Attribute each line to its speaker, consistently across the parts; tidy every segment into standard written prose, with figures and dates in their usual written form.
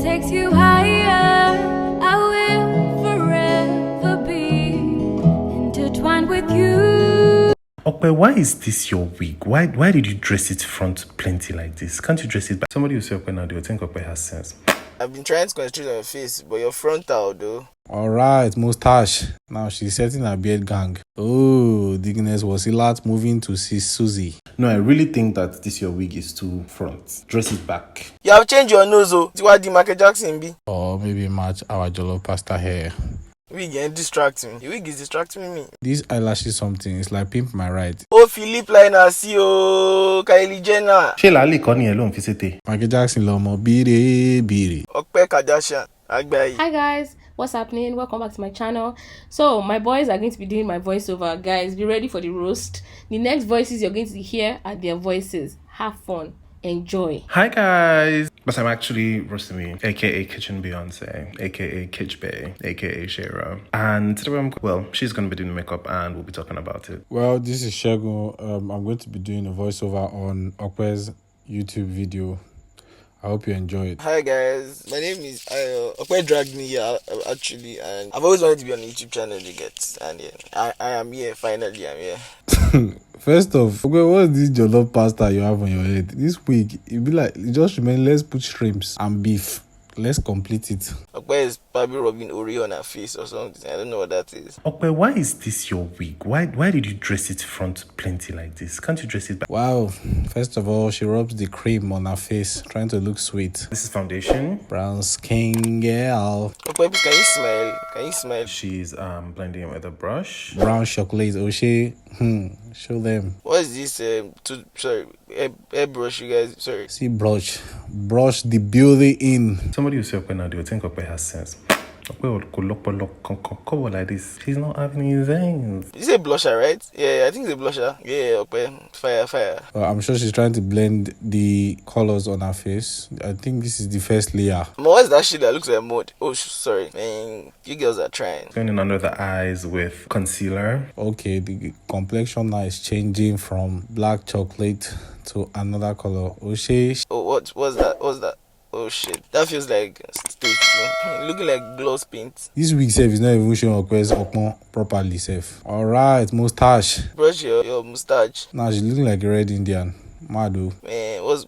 Speaker 1: takes you higher. I will forever be intertwined with you.
Speaker 2: Okay, why is this your wig? Why did you dress it front plenty like this? Can't you dress it back? Somebody will say okay now, they'll think okay has sense.
Speaker 3: I've been trying to concentrate on your face, but your frontal though.
Speaker 4: Alright, mustache. Now she's setting her beard gang. Oh, Digness was Ilat moving to see Susie.
Speaker 2: No, I really think that this your wig is too front. Dress it back.
Speaker 3: You have changed your nose, oh. See what the Michael Jackson be?
Speaker 4: Or maybe match our jollof pasta hair.
Speaker 3: Wig ain't distracting. Your wig is distracting me.
Speaker 4: This eyelash is something. It's like pimp my ride.
Speaker 3: Oh, Philip Liner, see oh, Kylie Jenner.
Speaker 2: Ṣé làálì kọ́ ni ẹ ló ń fi ṣètè?
Speaker 4: Michael Jackson lomo biri.
Speaker 3: Okpe Kardashian. Agbayi.
Speaker 5: Hi guys, what's happening? Welcome back to my channel. So my boys are going to be doing my voiceover. Guys, be ready for the roast. The next voices you're going to hear are their voices. Have fun. Enjoy.
Speaker 2: Hi guys! But I'm actually Rosemi, aka Kitchen Beyonce, aka Kitch Bay, aka Shera. And today she's gonna be doing the makeup and we'll be talking about it.
Speaker 4: Well, this is Shegun. I'm going to be doing a voiceover on Okpe's YouTube video. I hope you enjoy it.
Speaker 3: Hi guys, my name is Okpe dragged me here actually, and I've always wanted to be on a YouTube channel, you get, and yeah, I am here, finally I'm here.
Speaker 4: First off, okay, what's this jollof pasta you have on your head? This week, it be like, it just remain, let's put shrimps and beef. Let's complete it.
Speaker 3: Okpe is probably rubbing Oreo on her face or something. I don't know what that is.
Speaker 2: Okay, why is this your wig? Why did you dress it front plenty like this? Can't you dress it back?
Speaker 4: Wow. First of all, she rubs the cream on her face, trying to look sweet.
Speaker 2: This is foundation.
Speaker 4: Brown skin girl.
Speaker 3: Okpe, can you smile? Can you smile?
Speaker 2: She's blending it with a brush.
Speaker 4: Brown chocolate. Oh, show them.
Speaker 3: What is this? Airbrush, you guys. Sorry.
Speaker 4: See, brush the beauty in.
Speaker 2: Somebody will say okay now, they'll think okay has sense. Cover like this. She's not having any veins.
Speaker 3: You say blusher, right? Yeah, I think it's a blusher. Yeah, Okpe. Fire.
Speaker 4: I'm sure she's trying to blend the colors on her face. I think this is the first layer.
Speaker 3: What's that shit that looks like mud? Oh, sorry. Man, you girls are trying.
Speaker 2: Going in under the eyes with concealer.
Speaker 4: Okay, the complexion now is changing from black chocolate to another color.
Speaker 3: Oh, what's that? Oh shit, that feels like stage two. Looking like gloss paint.
Speaker 4: This week safe is not even showing Okpe's Okpon properly safe. Alright, mustache.
Speaker 3: Brush your mustache.
Speaker 4: Now she's looking like a red Indian. Madu.
Speaker 3: Man, what's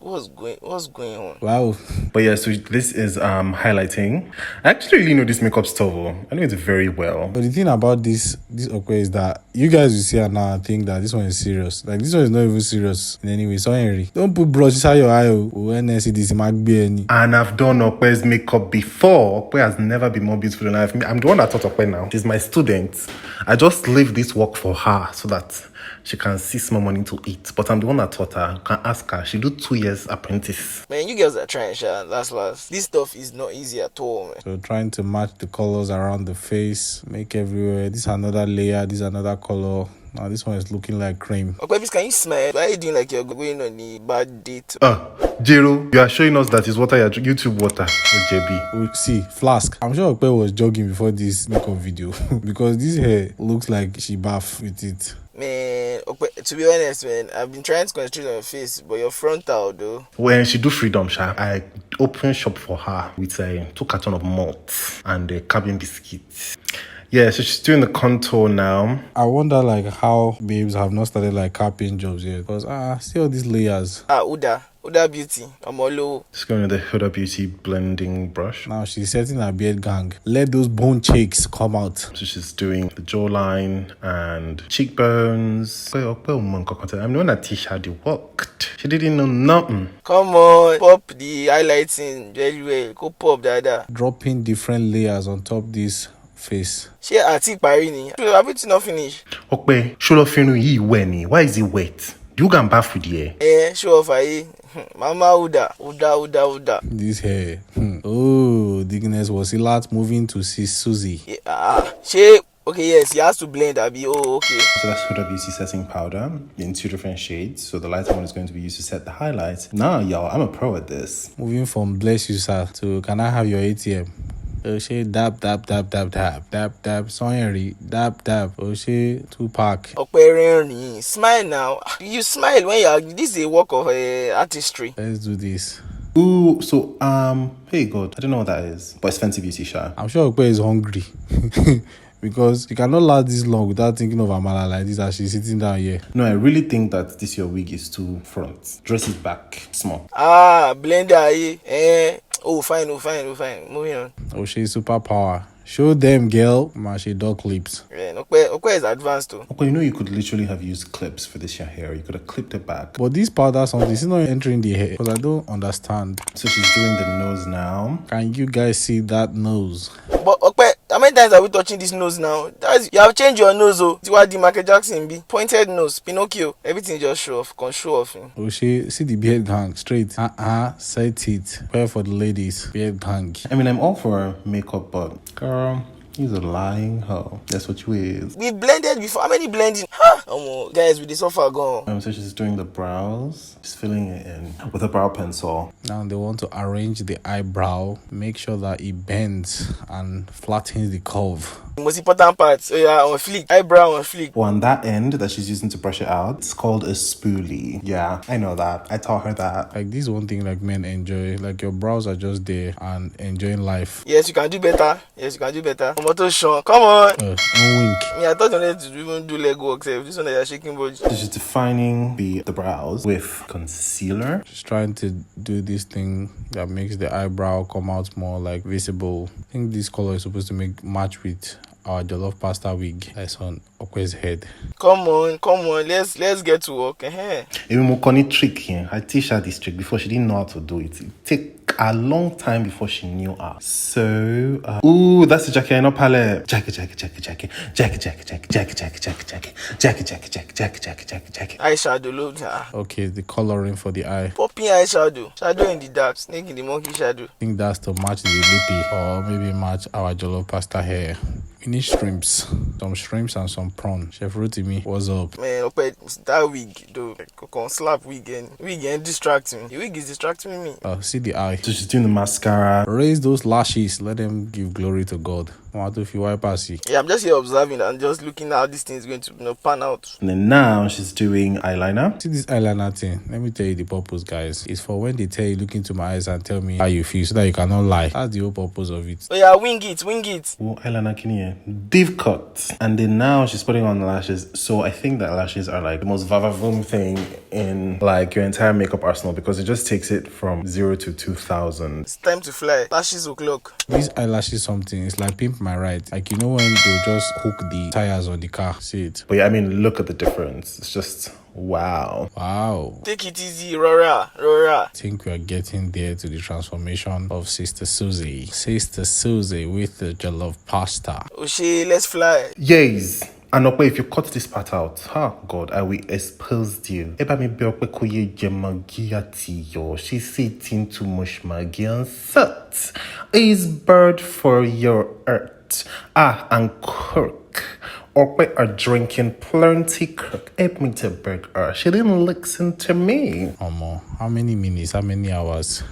Speaker 3: going on?
Speaker 4: Wow.
Speaker 2: But yeah, so this is highlighting. I actually really know this makeup stuff. I know it very well.
Speaker 4: But the thing about this Okpe is that you guys will see her now and think that this one is serious. Like this one is not even serious in any way. So Henry, don't put brush inside your eye. When I see this, it might be any.
Speaker 2: And I've done Okpe's makeup before. Okpe has never been more beautiful than I've. I'm the one that taught Okpe now. She's my student. I just leave this work for her so that she can see small money to eat. But I'm the one that taught her. Can ask her. She do 2 years apprentice.
Speaker 3: Man, you girls are trying, Sha. Last. This stuff is not easy at all, man.
Speaker 4: So trying to match the colors around the face, make everywhere. This is another layer. This is another color. Now this one is looking like cream.
Speaker 3: Okay, please, can you smile? Why are you doing like you're going on a bad date?
Speaker 2: Jero, you are showing us that is water, your YouTube water with JB.
Speaker 4: Oh, see, flask. I'm sure Okpe was jogging before this makeup video because this hair looks like she bathed with it.
Speaker 3: Man, Okpe, to be honest, man, I've been trying to concentrate on your face, but your frontal though.
Speaker 2: When she do freedom, I open shop for her with 2 cartons of malt and a cabin biscuits. Yeah, so she's doing the contour now.
Speaker 4: I wonder like how babes have not started like capping jobs yet. Because see all these layers.
Speaker 3: Huda Beauty. I'm all low.
Speaker 2: She's going with the Huda Beauty blending brush.
Speaker 4: Now she's setting her beard gang. Let those bone cheeks come out. So
Speaker 2: she's doing the jawline and cheekbones. I'm the one that teach her the worked. She didn't know nothing.
Speaker 3: Come on, pop the highlighting very well. Go pop dada.
Speaker 4: Dropping different layers on top this face.
Speaker 3: She àti parí ni. Everything not finished.
Speaker 2: Okpe, show off yi weni. Why is it wet? Do you go and bath with the hair?
Speaker 3: Show off aye. Mama Uda.
Speaker 4: This hair. Oh, Digness was Ilat moving to see Susie.
Speaker 3: Okay, yes, he has to blend. Okay.
Speaker 2: So that's Huda Beauty setting powder in 2 different shades. So the lighter one is going to be used to set the highlights. Now, y'all, I'm a pro at this.
Speaker 4: Moving from bless you, sir, to can I have your ATM? She dab, sorry, dab. She Tupac.
Speaker 3: Smile now. You smile when you are. This is a work of artistry.
Speaker 4: Let's do this.
Speaker 2: Ooh, so hey God, I don't know what that is, but it's Fenty Beauty Sha.
Speaker 4: I'm sure Okpe is hungry. Because you cannot last this long without thinking of Amala like this as she's sitting down here.
Speaker 2: No, I really think that this your wig is too front. Dress it back small.
Speaker 3: Blender, oh fine. Moving on.
Speaker 4: Oh, she's superpower. Show them, girl. Man, she dog lips.
Speaker 3: Yeah, Okwe is advanced too.
Speaker 2: Okay, you know you could literally have used clips for this your hair. You could have clipped it back.
Speaker 4: But this powder something is not entering the hair because I don't understand.
Speaker 2: So she's doing the nose now.
Speaker 4: Can you guys see that nose?
Speaker 3: But Okwe, how many times are we touching this nose now? You have changed your nose, oh. It's what the Michael Jackson be. Pointed nose, Pinocchio. Everything just show off. Can show off.
Speaker 4: Oh, she see the beard hang straight. Set it. Where for the ladies? Beard hang.
Speaker 2: I mean, I'm all for makeup, but girl, he's a lying hoe. That's what you is.
Speaker 3: We blended before. How many blending? Guys, with the sofa gone.
Speaker 2: So she's doing the brows. She's filling it in with a brow pencil.
Speaker 4: Now they want to arrange the eyebrow. Make sure that it bends and flattens the curve.
Speaker 3: The most important part. So yeah, on fleek. Eyebrow on fleek.
Speaker 2: On that end that she's using to brush it out, it's called a spoolie. Yeah, I know that. I taught her that.
Speaker 4: Like this one thing like men enjoy. Like your brows are just there and enjoying life.
Speaker 3: Yes, you can do better. Come on.
Speaker 4: Wink.
Speaker 3: Yeah, I thought you wanted to even do leg work. This one that you're shaking body.
Speaker 2: So she's defining the brows with concealer.
Speaker 4: She's trying to do this thing that makes the eyebrow come out more like visible. I think this color is supposed to match with our jollof pasta wig that's on Okwe's head.
Speaker 3: Come on, let's get to work.
Speaker 2: Even more trick here. I teach her this trick before she didn't know how to do it. It take a long time before she knew how. So, ooh, that's the jacket, not palette. Jacket.
Speaker 3: Eyeshadow, look.
Speaker 4: Okay, the coloring for the eye.
Speaker 3: Popping eyeshadow. Shadow in the dark. Snake in the monkey shadow.
Speaker 4: I think that's to match the lippy or maybe match our jollof pasta hair. We need shrimps. Some shrimps and some prawn. Chef Rotimi, what's up?
Speaker 3: Man, that wig, though. Can slap wig and distract me. The wig is distracting me.
Speaker 4: See the eye.
Speaker 2: So she's doing the mascara.
Speaker 4: Raise those lashes. Let them give glory to God.
Speaker 3: Yeah, I'm just here observing and just looking at how this thing is going to pan out.
Speaker 2: And then now she's doing eyeliner.
Speaker 4: See this eyeliner thing? Let me tell you the purpose, guys. It's for when they tell you, look into my eyes and tell me how you feel so that you cannot lie. That's the whole purpose of it.
Speaker 3: Oh yeah, wing it.
Speaker 2: Oh, eyeliner can you? Deep cut. And then now she's putting on the lashes. So I think that lashes are like the most vavavoom thing in like your entire makeup arsenal because it just takes it from 0 to 2,000.
Speaker 3: It's time to fly. Lashes o'clock.
Speaker 4: These eyelashes something. It's like Pimp My Ride. Like, you know when they'll just hook the tires on the car. See it?
Speaker 2: But yeah, I mean, look at the difference. It's just wow.
Speaker 3: Take it easy, Rora.
Speaker 4: I think we are getting there to the transformation of Sister Sisi with the jollof pasta.
Speaker 3: Oshé, let's fly.
Speaker 2: Yes. And Okwe, if you cut this part out, God, I will expose you. She's sitting too much maggie and salt. Is bird for your earth. And cook. Okwe are drinking plenty cook. Help me to break her. She didn't listen to me.
Speaker 4: How many minutes? How many hours?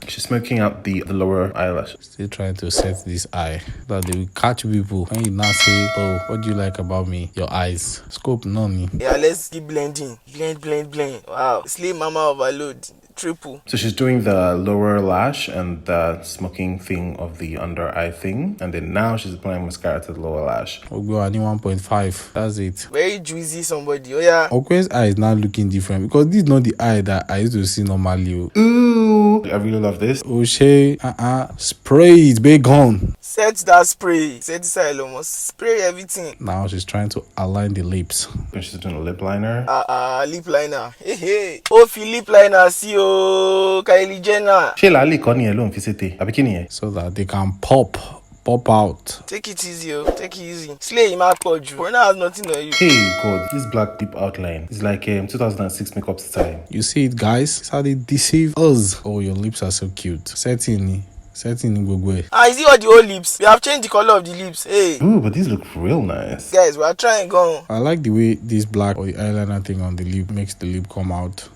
Speaker 2: She's smoking out the lower eyelash.
Speaker 4: Still trying to set this eye that they will catch people when you now say, oh, what do you like about me? Your eyes. Scope none.
Speaker 3: Yeah, let's keep blending. Blend. Wow. Slay mama overload. Triple.
Speaker 2: So she's doing the lower lash and the smoking thing of the under eye thing. And then now she's applying mascara to the lower lash.
Speaker 4: Ogwani 1.5. That's it.
Speaker 3: Very juicy somebody. Oh yeah.
Speaker 4: Okwe's eye is now looking different because this is not the eye that I used to see normally.
Speaker 2: Ooh. I really love this.
Speaker 4: Oshe, spray it, bacon.
Speaker 3: Set that spray. Set this eye almost. Spray everything.
Speaker 4: Now she's trying to align the lips.
Speaker 2: And she's doing a lip liner.
Speaker 3: Lip liner. Hey. Oh, lip liner, see you. Kylie Jenner.
Speaker 4: So that they can pop out.
Speaker 3: Take it easy. Slay him out for you. Corona has nothing on you.
Speaker 2: Hey God, this black deep outline is like 2006 makeup style.
Speaker 4: You see it, guys? It's how they deceive us. Oh, your lips are so cute. Setting in Gugwe.
Speaker 3: Is it all the old lips? We have changed the color of the lips. Hey.
Speaker 2: Ooh, but these look real nice.
Speaker 3: Guys, we are trying go.
Speaker 4: I like the way this black or the eyeliner thing on the lip makes the lip come out.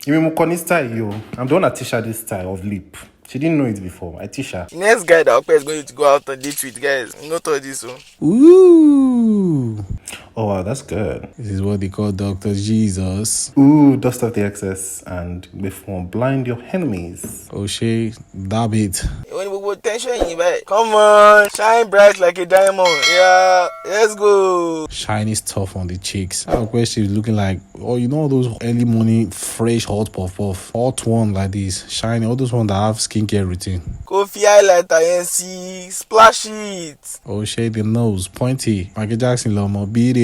Speaker 2: You mean Mukoni style, yo? I'm the one that teach her this style of lip. She didn't know it before. I teach her.
Speaker 3: The next guy that Okpe is going to go out on date with, guys. Not all this one.
Speaker 4: Ooh. Woo!
Speaker 2: Oh wow, that's good.
Speaker 4: This is what they call Dr. Jesus.
Speaker 2: Ooh, dust off the excess and before blind your enemies.
Speaker 4: O'Shea, dab it.
Speaker 3: When we put tension in back. Come on, shine bright like a diamond. Yeah, let's go.
Speaker 4: Shiny stuff on the cheeks. Our question is looking like, oh, you know those early morning fresh hot puff, hot one like this, shiny. All those ones that have skincare routine.
Speaker 3: Coffee highlighter NC, splash it.
Speaker 4: O'Shea, the nose pointy. Michael Jackson, Lmaoo, beat it.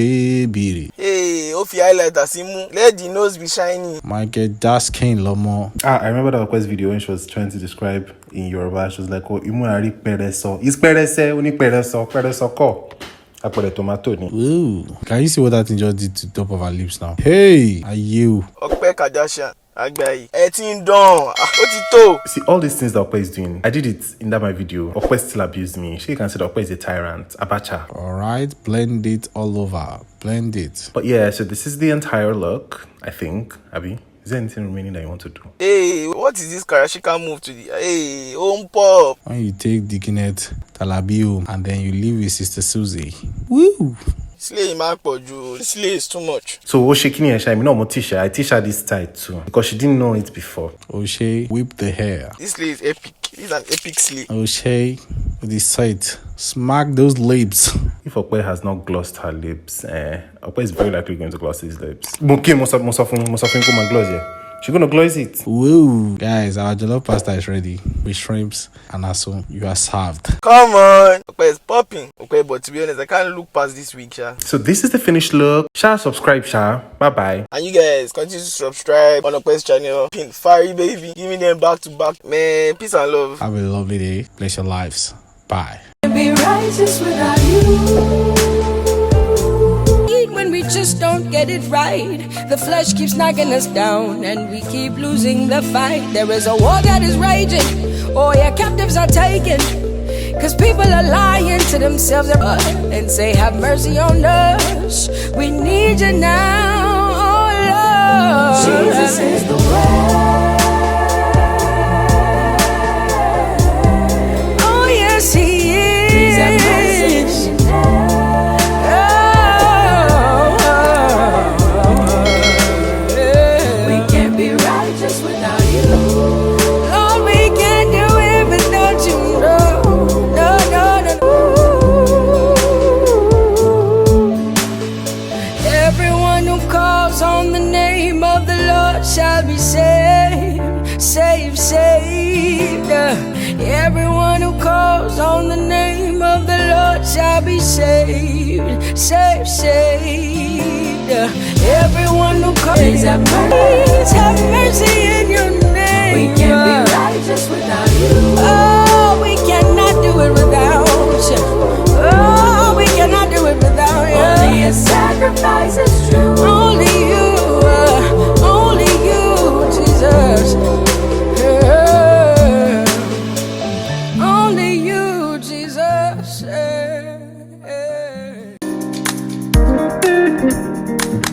Speaker 3: Hey, Coffee highlighter Simu, let the nose be shiny.
Speaker 4: Michael Jackson, Lmaoo.
Speaker 2: I remember that request video when she was trying to describe in Yoruba. She was like, oh, imunari pereso. Is perese, uni pereso ko. I put a tomato in.
Speaker 4: Ooh. Can you see what that thing just did to the top of her lips now? Hey, are you?
Speaker 3: Okpe Kardashian. Agbayi. Etin don. Otito.
Speaker 2: See, all these things that Okpe is doing, I did it in that my video. Okpe still abused me. She can say that Okpe is a tyrant. Abacha.
Speaker 4: Alright, blend it all over. Blend it.
Speaker 2: But yeah, so this is the entire look, I think. Abi, is there anything remaining that you want to do?
Speaker 3: Hey, what is this Karashika move to the... Hey, home pop.
Speaker 4: When you take Dikinet, Talabium, and then you leave with Sister Susie. Woo!
Speaker 3: Slay Makpoju. Slay is too much.
Speaker 2: So what's shaking here? I mean, no more t-shirt. I teach her this style too because she didn't know it before.
Speaker 4: O'Shea, whip the hair.
Speaker 3: This slay is epic. This is an epic slay.
Speaker 4: O'Shea, with the sight, smack those lips.
Speaker 2: If Okpe has not glossed her lips, Okpe is very likely going to gloss his lips. Okay, Mosafin come and gloss here. She's gonna gloss it.
Speaker 4: Woo! Guys, our jollof pasta is ready with shrimps and also you are served.
Speaker 3: Come on. Okpe is popping. Okay, but to be honest, I can't look past this week, Sha.
Speaker 2: So this is the finished look. Sha, subscribe, Sha. Bye-bye.
Speaker 3: And you guys continue to subscribe on Okpe's channel. Pin Fiery baby. Give me them back to back. Man, peace and love.
Speaker 4: Have a lovely day. Bless your lives. Bye.
Speaker 1: Be righteous without you.
Speaker 6: When we just don't get it right, the flesh keeps knocking us down and we keep losing the fight. There is a war that is raging, oh yeah, captives are taken, cause people are lying to themselves and say have mercy on us. We need you now, oh Lord.
Speaker 1: Jesus is the way.
Speaker 6: Oh yes he is.
Speaker 1: Please have mercy. We can't be righteous without you.
Speaker 6: Lord, we can't do it without you. No. Everyone who calls on the name of the Lord shall be saved, saved. Everyone who calls on the name of the Lord shall be saved, saved. Everyone who calls,
Speaker 1: Please have mercy.
Speaker 6: in your name.
Speaker 1: We can't be